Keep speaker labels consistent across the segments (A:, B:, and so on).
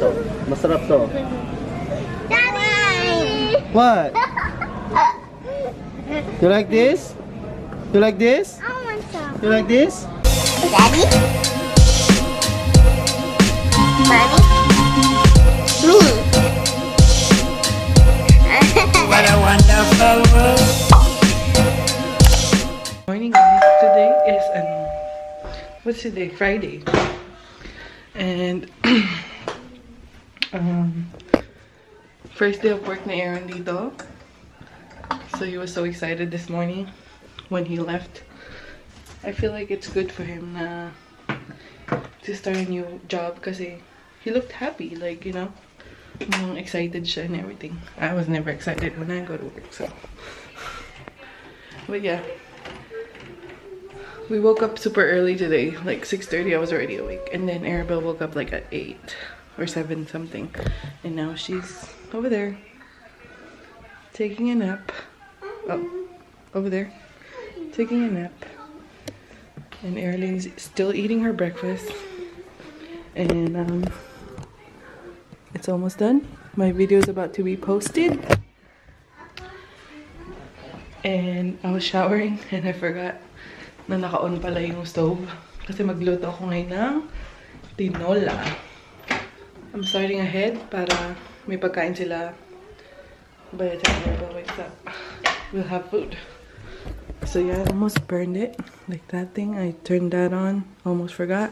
A: Masarap to.
B: Daddy!
A: What? You like this? You like this?
B: I want some.
A: You like this?
B: Daddy? Mommy? Me?
C: What a wonderful world.
D: Morning guys, today is what's today? Friday. And first day of work na Aaron dito. So he was so excited this morning when he left. I feel like it's good for him to start a new job kasi he looked happy, like, you know, excited siya and everything. I was never excited when I go to work, so. But yeah. We woke up super early today, like 6:30. I was already awake, and then Arabelle woke up like at 8 or 7 something, and now she's over there taking a nap. Oh, over there taking a nap, and Aaralyn's still eating her breakfast, and it's almost done. My video is about to be posted, and I was showering and I forgot na naka-on pala yung stove kasi magluto ako ngayon ng tinola. I'm starting ahead para may pagkain sila by the time everybody wakes up. We'll have food. So yeah, I almost burned it. Like that thing, I turned that on. Almost forgot.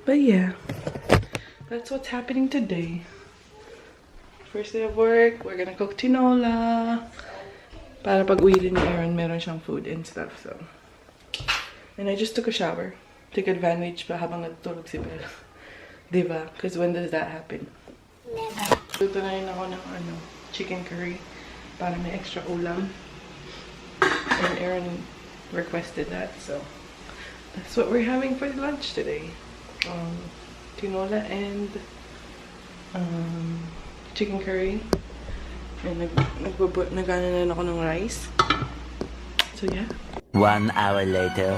D: But yeah, that's what's happening today. First day of work, we're gonna cook tinola. Para pag uwi din ni Aaron, meron siyang food and stuff, so. And I just took a shower. Take advantage pa habang natutulog si Bella. Diba? Because when does that happen? Luto na rin ako ng chicken curry para may extra ulam. And Aaron requested that, so. That's what we're having for lunch today. Tinola and chicken curry. And nagana na ako ng rice. So yeah.
C: 1 hour later.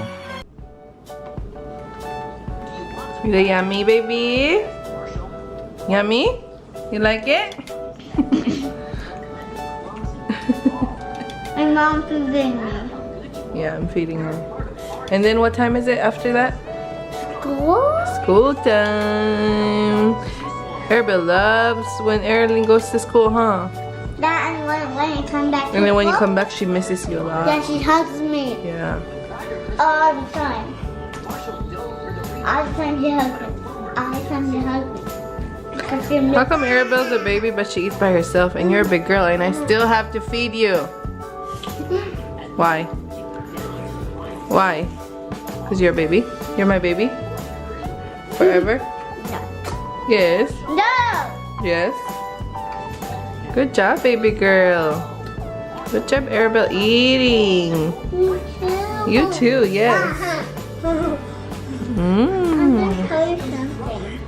D: Is it yummy, baby? Yummy? You like it?
B: My mom's feeding me.
D: Yeah, I'm feeding her. And then what time is it after that?
B: School?
D: School time. Arabelle loves when Aaralyn goes to school, huh?
B: That and when I come back.
D: And then when you come back, she misses you a lot.
B: Yeah, she hugs me
D: Yeah.
B: all the time. All the time she hugs me. All the time she hugs me. Because she
D: How come Arabelle's a baby but she eats by herself and you're a big girl and I still have to feed you? Why? Why? Because you're a baby? You're my baby? Forever?
B: No.
D: Yes.
B: No!
D: Yes. Good job, baby girl. Good job, Arabelle, eating.
B: You too.
D: You too, yes.
B: I'm
D: Mmm.
B: gonna tell you something.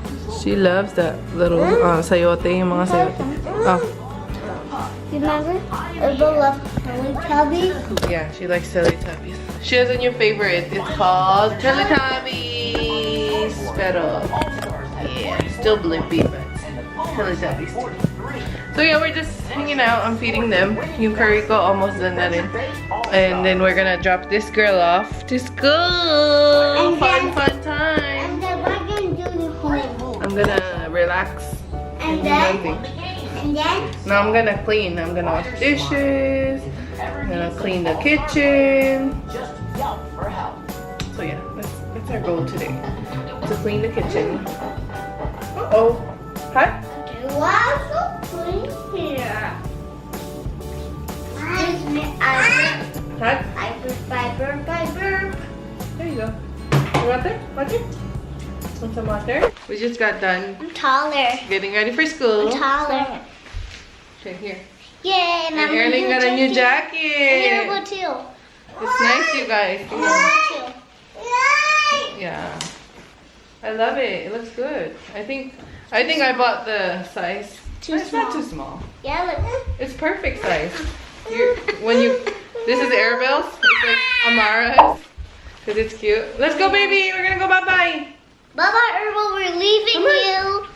D: She loves that little sayote, yung mga sayote. Oh,
B: You remember? Arabelle loves Teletubbies.
D: yeah, she likes Teletubbies. She has a new favorite. It's called Teletubbies. Pero, yeah, still Blimpy, but Teletubbies too. So yeah, we're just hanging out. I'm feeding them. Yung curry ko almost done na rin. And then we're gonna drop this girl off to school. Fun time.
B: And then we're gonna do the whole.
D: I'm gonna relax
B: And
D: do
B: then,
D: nothing.
B: and then,
D: Now I'm gonna clean. I'm gonna wash dishes. I'm gonna clean the kitchen. So yeah, that's our goal today. To clean the kitchen. Uh-oh. Hi.
B: you also clean here.
D: Hi.
B: I burp.
D: There you go. Water? Water? Want some water? We just got done
B: I'm taller.
D: getting ready for school.
B: I'm taller.
D: Okay, here.
B: Yay, and
D: And Aaralyn got a new
B: And
D: jacket.
B: Arabelle too.
D: It's nice, you guys.
B: Arabelle too.
D: Yeah. I love it. It looks good. I think I bought the size.
B: Too
D: It's not
B: small.
D: too small.
B: Yeah, look.
D: It's perfect size. This is Arabelle's. It's like Amara's. Because it's cute. Let's go, baby. We're going to go bye-bye.
B: Bye-bye, Arabelle. We're leaving you.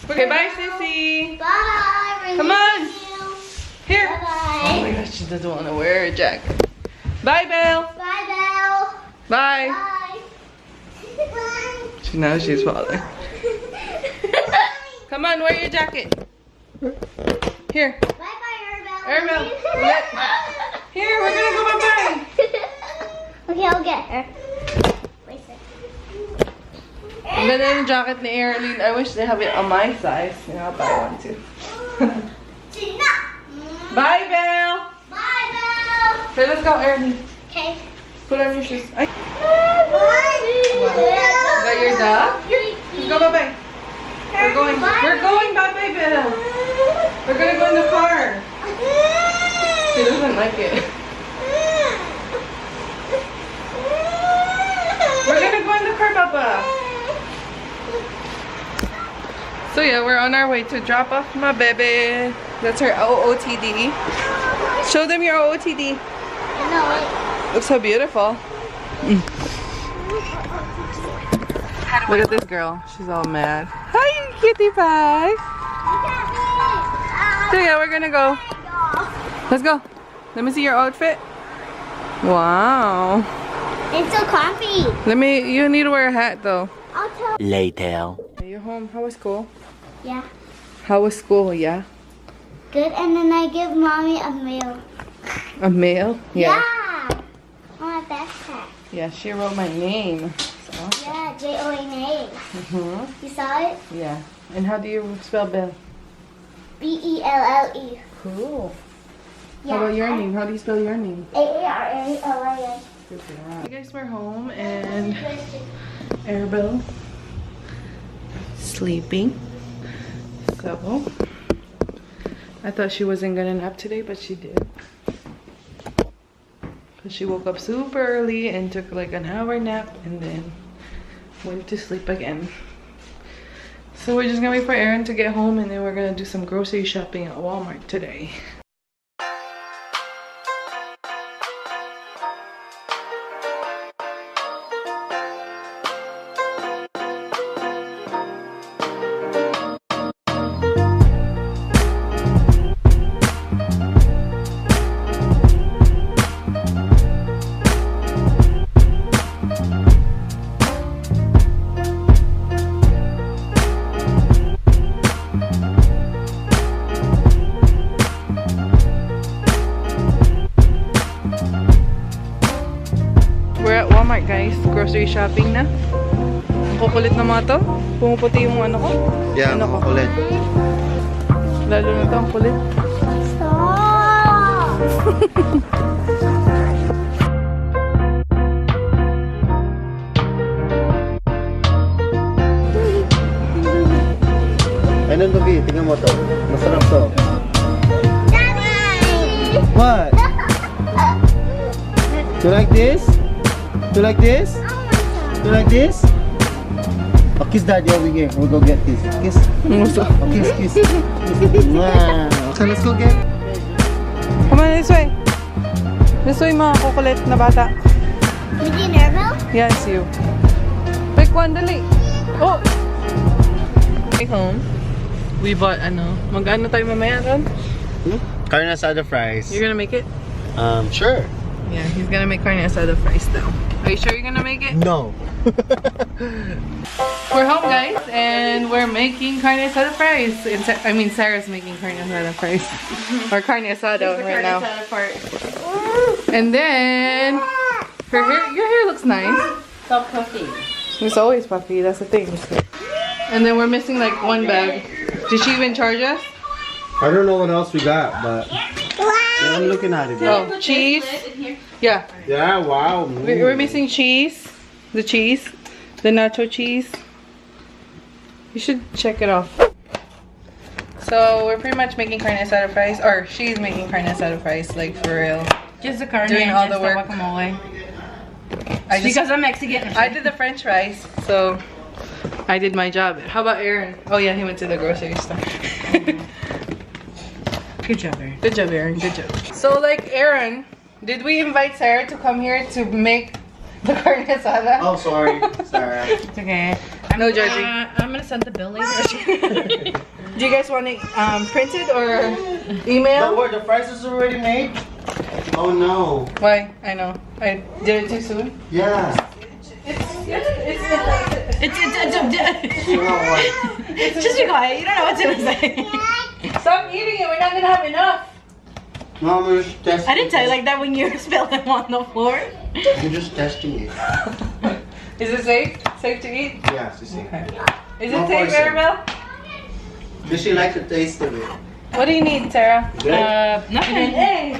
D: Okay, bye, Sissy.
B: Bye. We're
D: Come
B: leaving
D: on.
B: you.
D: Here.
B: Bye-bye.
D: Oh my gosh, she doesn't want to wear a jacket. Bye, Belle.
B: Bye, Belle.
D: Bye.
B: Bye. Bye.
D: Now she's falling. Come on, wear your jacket. Here.
B: Bye-bye,
D: Arabelle. Here, we're gonna go bye-bye.
B: Okay, I'll get her. Wait a second.
D: Ang ganda yung jacket ni Aaralyn. I wish they have it on my size. You know, I'll buy one too. Bye, Belle.
B: Bye, Belle.
D: Okay, let's go, Aaralyn.
B: Okay.
D: Put on your shoes. Ay,
B: Bye.
D: is that your dog? Here, let's go bye-bye. We're going bye-bye, Belle. We're gonna go in the car. She doesn't like it. We're gonna go in the car, Papa. So yeah, we're on our way to drop off my baby. That's her OOTD. Show them your OOTD.
B: No, wait.
D: Looks so beautiful. Look at this girl. She's all mad. Hi, cutie pie. So yeah, we're gonna go. Let's go. Let me see your outfit. Wow.
B: It's so comfy.
D: You need to wear a hat though.
B: I'll tell.
C: Later.
D: You're home. How was school?
B: Yeah.
D: How was school? Yeah.
B: Good, and then I give mommy a meal.
D: A mail?
B: Yeah. On my backpack.
D: Yeah, she wrote my name. So.
B: Yeah, J-O-N-A. You saw it?
D: Yeah. And how do you spell Belle?
B: B-E-L-L-E.
D: Cool.
B: Yeah.
D: How about your name? How do you spell your name?
B: A-A-R-A-L-I-N.
D: You guys, we're home and Arabelle sleeping. So I thought she wasn't gonna nap today, but she did. Cause she woke up super early and took like an hour nap and then went to sleep again. So we're just gonna wait for Aaron to get home and then we're gonna do some grocery shopping at Walmart today. Walmart guys, grocery shopping na. Ang kukulit na mga to. Pumuputi yung ano ko.
A: Yeah,
D: ano ko?
A: kulit.
D: Lalo na to, ang kulit.
B: Stop!
A: Ay, nang gabi, tingnan mo to. Masarap to.
B: Daddy!
A: What? You like this? You like this? You like this? Oh, kiss daddy over here. We'll go get this. Kiss. Oh, kiss, kiss. Wow. Okay, let's go get.
D: Come on, this way. This way mga kukulit na bata.
B: Is it Arabelle?
D: Yes, you. Pick one, dali. Oh! Okay, home. We bought mag-ano tayo mamaya ron?
A: Carne Asada Fries.
D: You're gonna make it?
A: Sure.
D: Yeah, he's gonna make carne asada fries now. Are you sure you're gonna make it?
A: No.
D: We're home, guys, and we're making carne asada fries. I mean, Sarah's making carne asada fries. Or carne asada right now. And then, your hair looks nice.
E: So puffy.
D: It's always puffy, that's the thing. And then we're missing like one bag. Did she even charge us?
A: I don't know what else we got, but yeah, I'm looking at it.
D: Oh, cheese. Yeah.
A: Yeah, wow.
D: We're missing cheese. The cheese. The nacho cheese. You should check it off. So we're pretty much making carne asada fries. Or she's making carne asada fries, like for real.
E: Just the carne
D: Doing
E: and
D: all
E: just
D: the work.
E: guacamole.
D: Because
E: I'm Mexican.
D: I did the french fries, so I did my job. How about Aaron? Oh yeah, he went to the grocery store.
E: Good job, Aaron.
D: Good job, Aaron. Good job. So like Aaron, did we invite Sarah to come here to make the carne asada?
A: Oh, sorry, Sarah.
E: It's okay.
D: No judging.
E: I'm gonna send the bill later.
D: Do you guys want it printed or
A: But
D: email?
A: what, the fries is already made? Oh no.
D: Why? I know. I did it too soon.
A: Yeah. She won't want.
E: Just be quiet. You don't know what to say.
D: Stop eating it. We're not gonna have enough.
A: Mom, we're just testing.
E: I didn't tell you like that when you spilled them on the floor.
A: We're just testing it.
D: Is it safe? Safe to eat?
A: Yeah, she said.
D: Is
A: No
D: it safe,
A: forcing.
D: Arabelle?
A: Does she like the taste of it?
D: What do you need, Sarah?
E: Nothing.
D: Hey.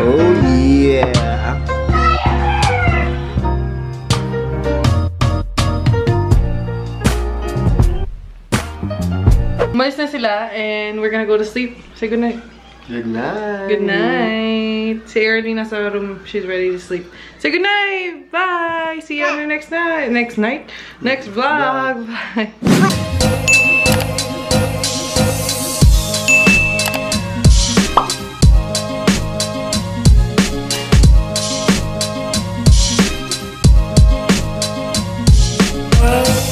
A: Oh yeah.
D: Umalis na sila and we're gonna go to sleep. Say good night.
A: Good night.
D: Good night. Say Aralyn nasa room. She's ready to sleep. Say good night. Bye. See you on the next night. Next vlog. Bye.